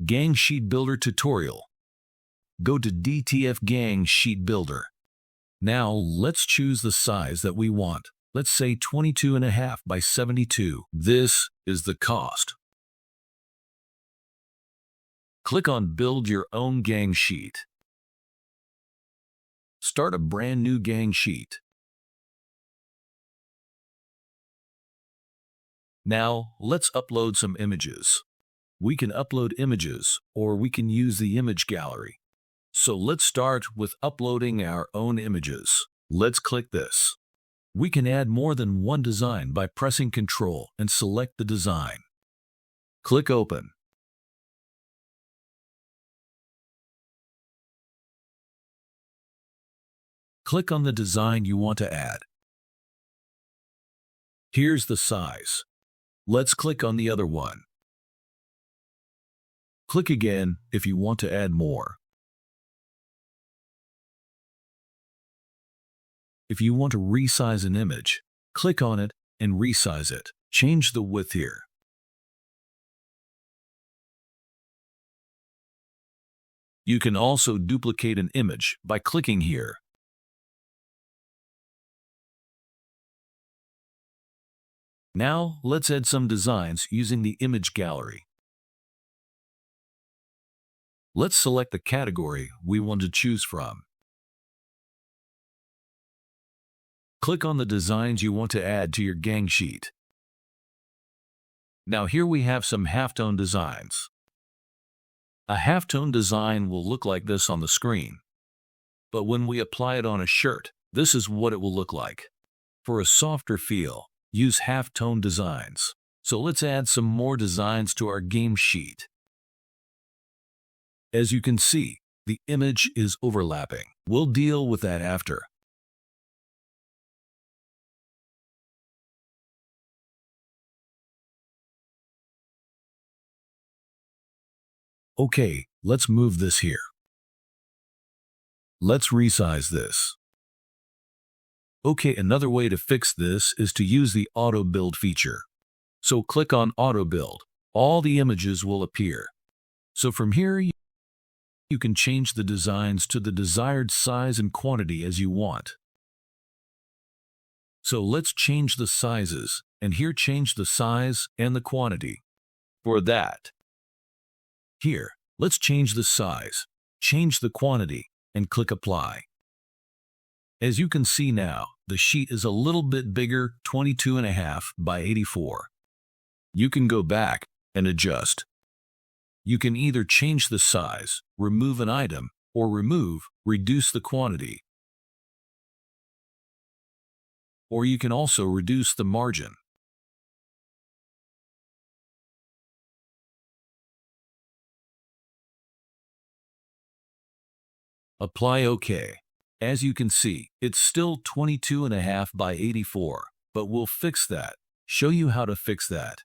Gang Sheet Builder tutorial. Go to DTF Gang Sheet Builder. Now let's choose the size that we want. Let's say 22.5 by 72. This is the cost. Click on Build Your Own Gang Sheet. Start a brand new gang sheet. Now let's upload some images. We can upload images, or we can use the image gallery. So let's start with uploading our own images. Let's click this. We can add more than one design by pressing Ctrl and select the design. Click Open. Click on the design you want to add. Here's the size. Let's click on the other one. Click again if you want to add more. If you want to resize an image, click on it and resize it. Change the width here. You can also duplicate an image by clicking here. Now let's add some designs using the image gallery. Let's select the category we want to choose from. Click on the designs you want to add to your gang sheet. Now here we have some halftone designs. A halftone design will look like this on the screen. But when we apply it on a shirt, this is what it will look like. For a softer feel, use halftone designs. So let's add some more designs to our game sheet. As you can see, the image is overlapping. We'll deal with that after. Okay, let's move this here. Let's resize this. Okay, another way to fix this is to use the Auto Build feature. So click on Auto Build. All the images will appear. So from here, you can change the designs to the desired size and quantity as you want. So let's change the sizes, and here change the size and the quantity. For that, here, let's change the size, change the quantity, and click Apply. As you can see now, the sheet is a little bit bigger, 22.5 by 84. You can go back and adjust. You can either change the size, remove an item, or reduce the quantity. Or you can also reduce the margin. Apply OK. As you can see, it's still 22.5 by 84, but we'll fix that. Show you how to fix that.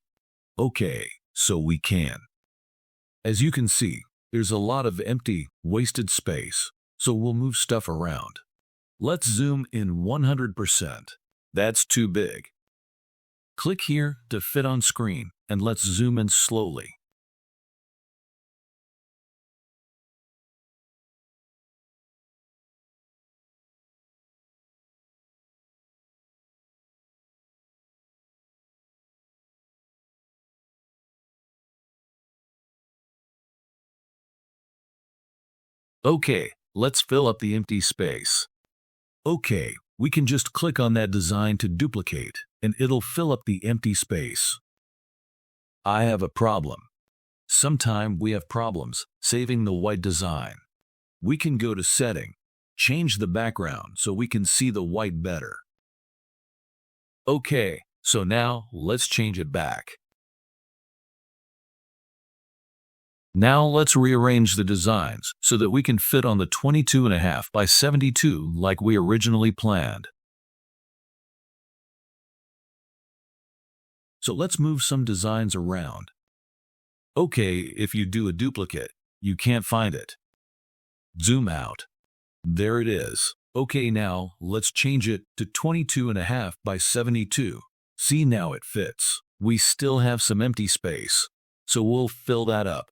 Okay, so we can. As you can see, there's a lot of empty, wasted space, so we'll move stuff around. Let's zoom in 100%. That's too big. Click here to fit on screen, and let's zoom in slowly. Okay, let's fill up the empty space. Okay, we can just click on that design to duplicate, and it'll fill up the empty space. I have a problem. Sometimes we have problems saving the white design. We can go to Setting, change the background so we can see the white better. Okay, so now let's change it back. Now let's rearrange the designs so that we can fit on the 22.5 by 72 like we originally planned. So let's move some designs around. Okay, if you do a duplicate, you can't find it. Zoom out. There it is. Okay, now let's change it to 22.5 by 72. See, now it fits. We still have some empty space, so we'll fill that up.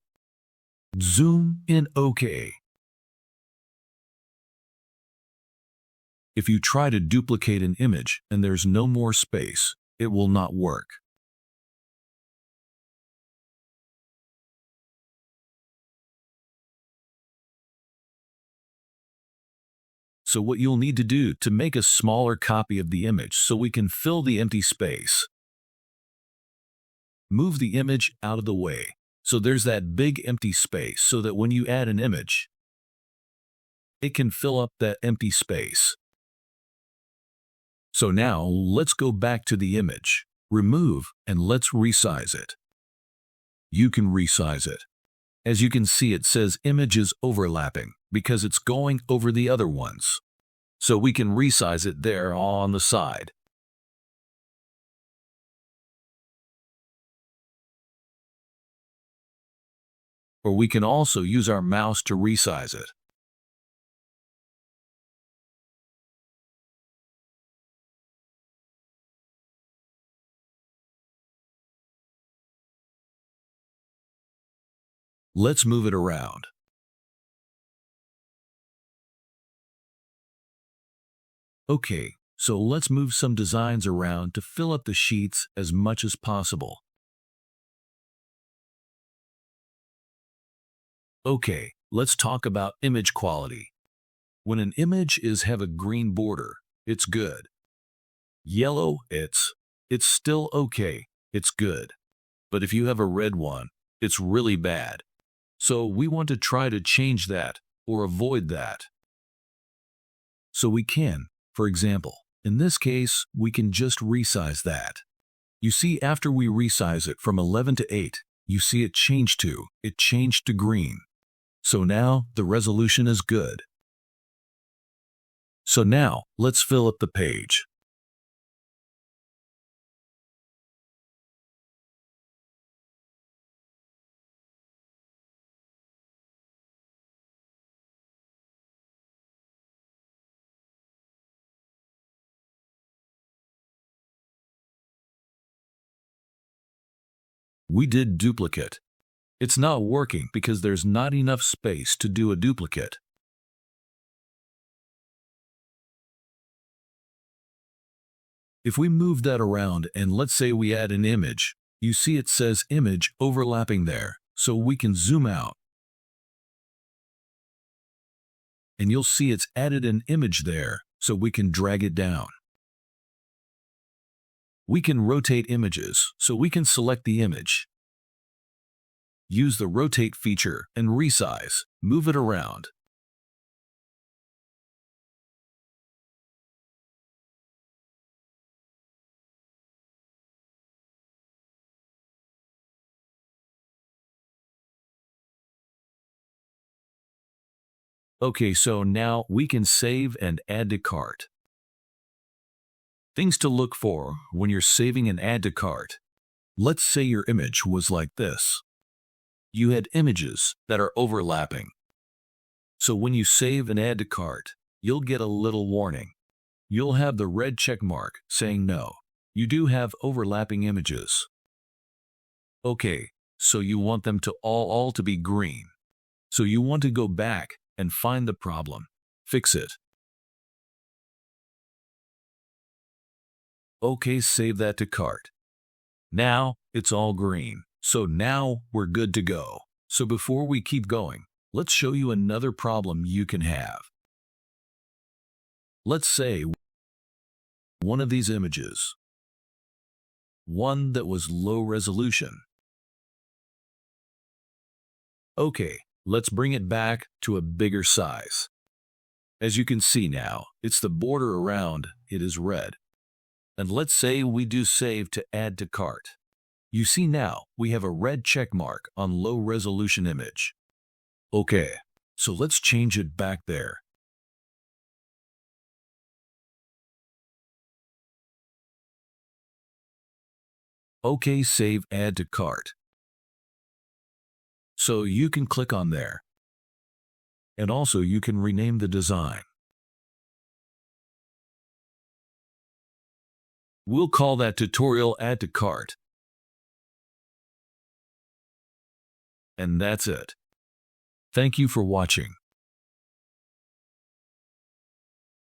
Zoom in OK. If you try to duplicate an image and there's no more space, it will not work. So what you'll need to do to make a smaller copy of the image so we can fill the empty space. Move the image out of the way so there's that big empty space so that when you add an image, it can fill up that empty space. So now let's go back to the image, remove, and let's resize it. You can resize it. As you can see, it says image is overlapping because it's going over the other ones. So we can resize it there on the side. Or we can also use our mouse to resize it. Let's move it around. Okay, so let's move some designs around to fill up the sheets as much as possible. Okay, let's talk about image quality. When an image have a green border, it's good. Yellow, it's still okay, it's good. But if you have a red one, it's really bad. So we want to try to change that or avoid that. So we can, for example, in this case, we can just resize that. You see, after we resize it from 11 to 8, you see it changed to green. So now the resolution is good. So now let's fill up the page. We did duplicate. It's not working because there's not enough space to do a duplicate. If we move that around and let's say we add an image, you see it says image overlapping there, so we can zoom out. And you'll see it's added an image there, so we can drag it down. We can rotate images, so we can select the image. Use the rotate feature and resize, move it around. Okay, so now we can save and add to cart. Things to look for when you're saving and add to cart. Let's say your image was like this. You had images that are overlapping. So when you save and add to cart, you'll get a little warning. You'll have the red check mark saying no, you do have overlapping images. Okay, so you want them to all to be green. So you want to go back and find the problem, fix it. Okay, save that to cart. Now it's all green, so now we're good to go. So before we keep going, let's show you another problem you can have. Let's say one of these images, one that was low resolution. Okay, let's bring it back to a bigger size. As you can see now, it's the border around it is red. And let's say we do save to add to cart. You see now we have a red check mark on low resolution image. Okay, so let's change it back there. Okay, save add to cart. So you can click on there. And also you can rename the design. We'll call that tutorial add to cart. And that's it. Thank you for watching.